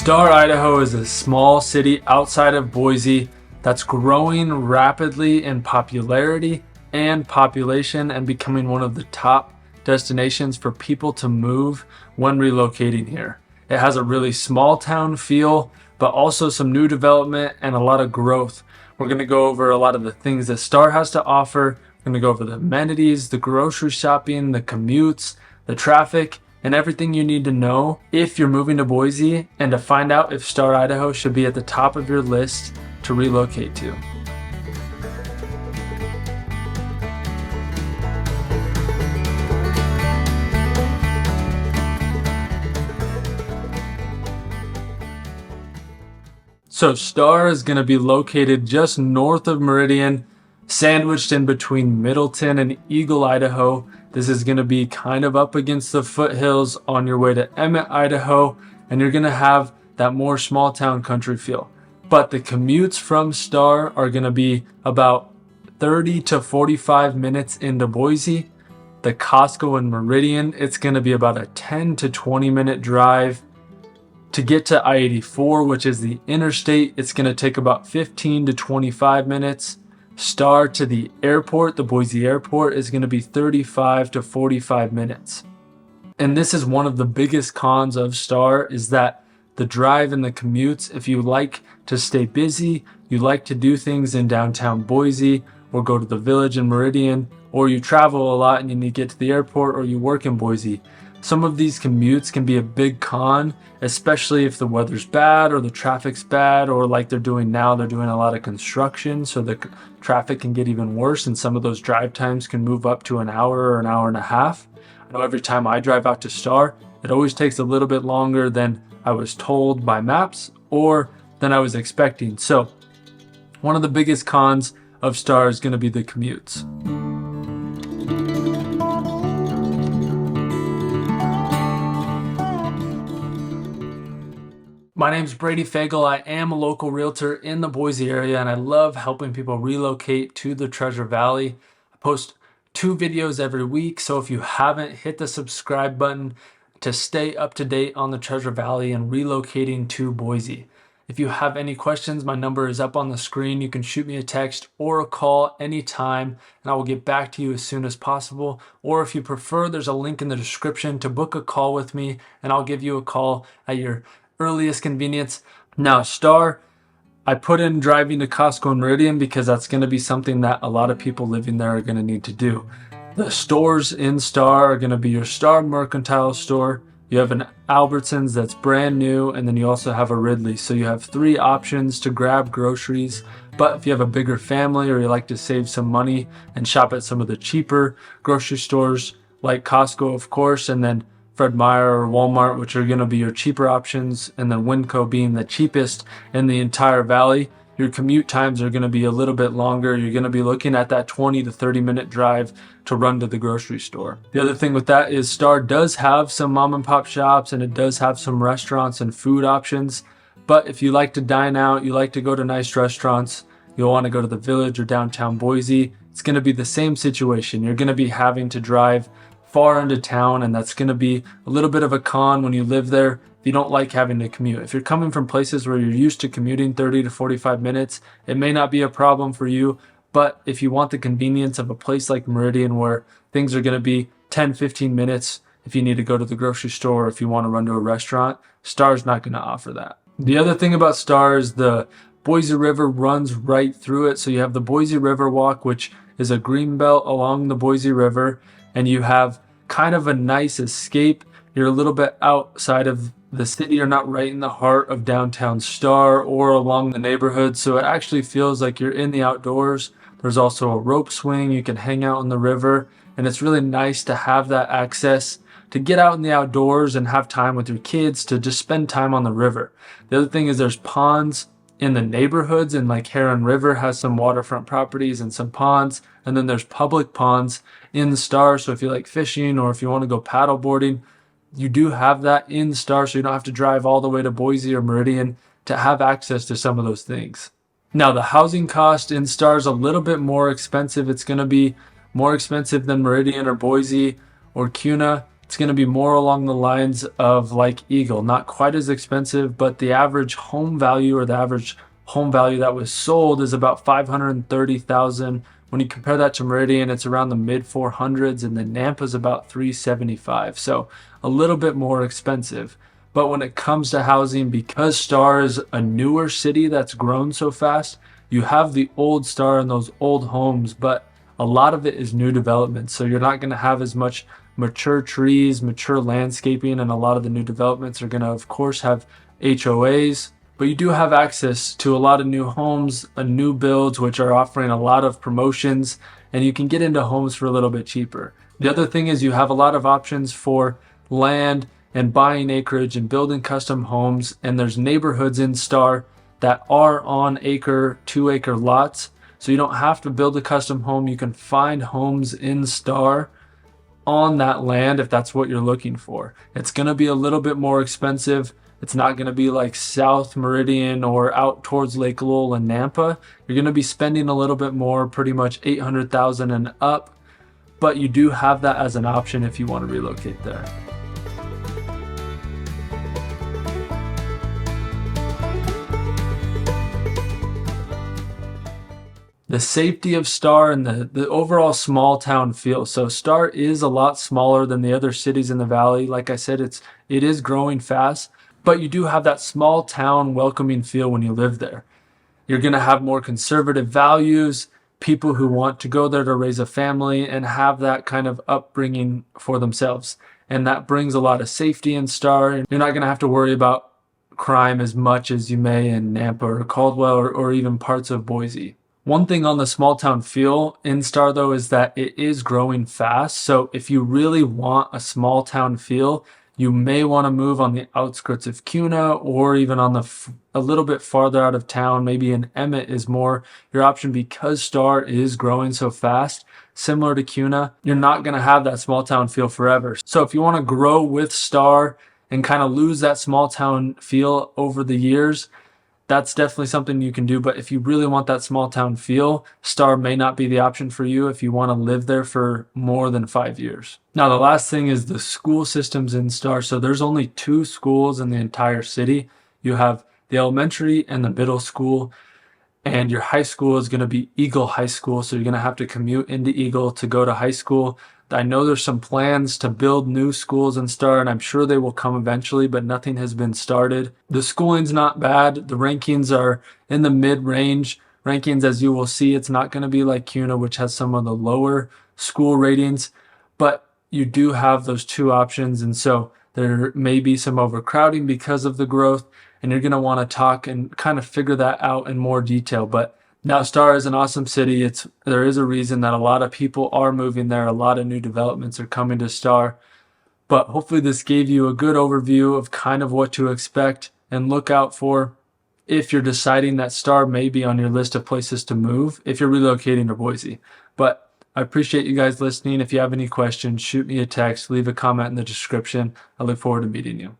Star, Idaho is a small city outside of Boise that's growing rapidly in popularity and population and becoming one of the top destinations for people to move when relocating here. It has a really small town feel, but also some new development and a lot of growth. We're going to go over a lot of the things that Star has to offer. We're going to go over the amenities, the grocery shopping, the commutes, the traffic, and everything you need to know if you're moving to Boise, and to find out if Star, Idaho should be at the top of your list to relocate to. So Star is going to be located just north of Meridian, sandwiched in between Middleton and Eagle, Idaho. This is going to be kind of up against the foothills on your way to Emmett, Idaho, and you're going to have that more small town country feel. But the commutes from Star are going to be about 30 to 45 minutes into Boise. The Costco and Meridian, it's going to be about a 10 to 20 minute drive. To get to I-84, which is the interstate, it's going to take about 15 to 25 minutes. Star to the airport, the Boise airport, is going to be 35 to 45 minutes. And this is one of the biggest cons of Star, is that the drive and the commutes, if you like to stay busy, you like to do things in downtown Boise, or go to the village in Meridian, or you travel a lot and you need to get to the airport, or you work in Boise, some of these commutes can be a big con, especially if the weather's bad or the traffic's bad, or like they're doing now, they're doing a lot of construction, so the traffic can get even worse, and some of those drive times can move up to an hour or an hour and a half. I know every time I drive out to Star, it always takes a little bit longer than I was told by maps or than I was expecting. So one of the biggest cons of Star is going to be the commutes. My name's Brady Fagel. I am a local realtor in the Boise area, and I love helping people relocate to the Treasure Valley. I post 2 videos every week, so if you haven't, hit the subscribe button to stay up to date on the Treasure Valley and relocating to Boise. If you have any questions, my number is up on the screen. You can shoot me a text or a call anytime, and I will get back to you as soon as possible. Or if you prefer, there's a link in the description to book a call with me, and I'll give you a call at your earliest convenience. Now, Star, I put in driving to Costco and Meridian because that's going to be something that a lot of people living there are going to need to do. The stores in Star are going to be your Star Mercantile store. You have an Albertsons that's brand new, and then you also have a Ridley. So you have 3 options to grab groceries. But if you have a bigger family, or you like to save some money and shop at some of the cheaper grocery stores like Costco, of course, and then Fred Meyer or Walmart, which are going to be your cheaper options, and then Winco being the cheapest in the entire valley, your commute times are going to be a little bit longer. You're going to be looking at that 20 to 30 minute drive to run to the grocery store. The other thing with that is Star does have some mom and pop shops, and it does have some restaurants and food options. But if you like to dine out, you like to go to nice restaurants, you'll want to go to the village or downtown Boise, it's going to be the same situation. You're going to be having to drive far into town, and that's going to be a little bit of a con when you live there if you don't like having to commute. If you're coming from places where you're used to commuting 30 to 45 minutes, it may not be a problem for you. But if you want the convenience of a place like Meridian where things are going to be 10-15 minutes if you need to go to the grocery store, or if you want to run to a restaurant, Star's not going to offer that. The other thing about Star is the Boise River runs right through it. So you have the Boise River Walk, which is a green belt along the Boise River, and you have kind of a nice escape. You're a little bit outside of the city. You're not right in the heart of downtown Star or along the neighborhood, so it actually feels like you're in the outdoors. There's also a rope swing. You can hang out on the river, and it's really nice to have that access to get out in the outdoors and have time with your kids, to just spend time on the river. The other thing is there's ponds in the neighborhoods, and like Heron River has some waterfront properties and some ponds, and then there's public ponds in the Star. So if you like fishing, or if you want to go paddle boarding, you do have that in the Star, so you don't have to drive all the way to Boise or Meridian to have access to some of those things. Now, the housing cost in Star is a little bit more expensive. It's going to be more expensive than Meridian or Boise or Kuna. it's going to be more along the lines of like Eagle, not quite as expensive, but the average home value or the average home value that was sold is about 530,000. When you compare that to Meridian, it's around the mid 400s, and then Nampa's about 375. So a little bit more expensive. But when it comes to housing, because Star is a newer city that's grown so fast, you have the old Star and those old homes, but a lot of it is new development. So you're not going to have as much mature trees, mature landscaping, and a lot of the new developments are going to, of course, have HOAs. But you do have access to a lot of new homes, new builds, which are offering a lot of promotions, and you can get into homes for a little bit cheaper. The other thing is you have a lot of options for land and buying acreage and building custom homes, and there's neighborhoods in Star that are on acre, 2 acre lots. So you don't have to build a custom home. You can find homes in Star on that land if that's what you're looking for. It's going to be a little bit more expensive. It's not going to be like South Meridian or out towards Lake Lowell and Nampa. You're going to be spending a little bit more, pretty much 800,000 and up, but you do have that as an option if you want to relocate there. The safety of Star and the overall small town feel. So Star is a lot smaller than the other cities in the valley. Like I said, it is growing fast, but you do have that small town welcoming feel when you live there. You're going to have more conservative values, people who want to go there to raise a family and have that kind of upbringing for themselves. And that brings a lot of safety in Star. You're not going to have to worry about crime as much as you may in Nampa or Caldwell or even parts of Boise. One thing on the small town feel in Star though is that it is growing fast. So if you really want a small town feel, you may want to move on the outskirts of Kuna or even on a little bit farther out of town. Maybe in Emmett is more your option because Star is growing so fast. Similar to Kuna, you're not going to have that small town feel forever. So if you want to grow with Star and kind of lose that small town feel over the years, that's definitely something you can do. But if you really want that small town feel, Star may not be the option for you if you want to live there for more than 5 years. Now, the last thing is the school systems in Star. So there's only 2 schools in the entire city. You have the elementary and the middle school, and your high school is going to be Eagle High School. So you're going to have to commute into Eagle to go to high school. I know there's some plans to build new schools in Star, and I'm sure they will come eventually, but nothing has been started. The schooling's not bad. The rankings are in the mid-range rankings. As you will see, it's not going to be like Kuna, which has some of the lower school ratings, but you do have those 2 options, and so there may be some overcrowding because of the growth, and you're going to want to talk and kind of figure that out in more detail. But now, Star is an awesome city. There is a reason that a lot of people are moving there. A lot of new developments are coming to Star. But hopefully this gave you a good overview of kind of what to expect and look out for if you're deciding that Star may be on your list of places to move if you're relocating to Boise. But I appreciate you guys listening. If you have any questions, shoot me a text, leave a comment in the description. I look forward to meeting you.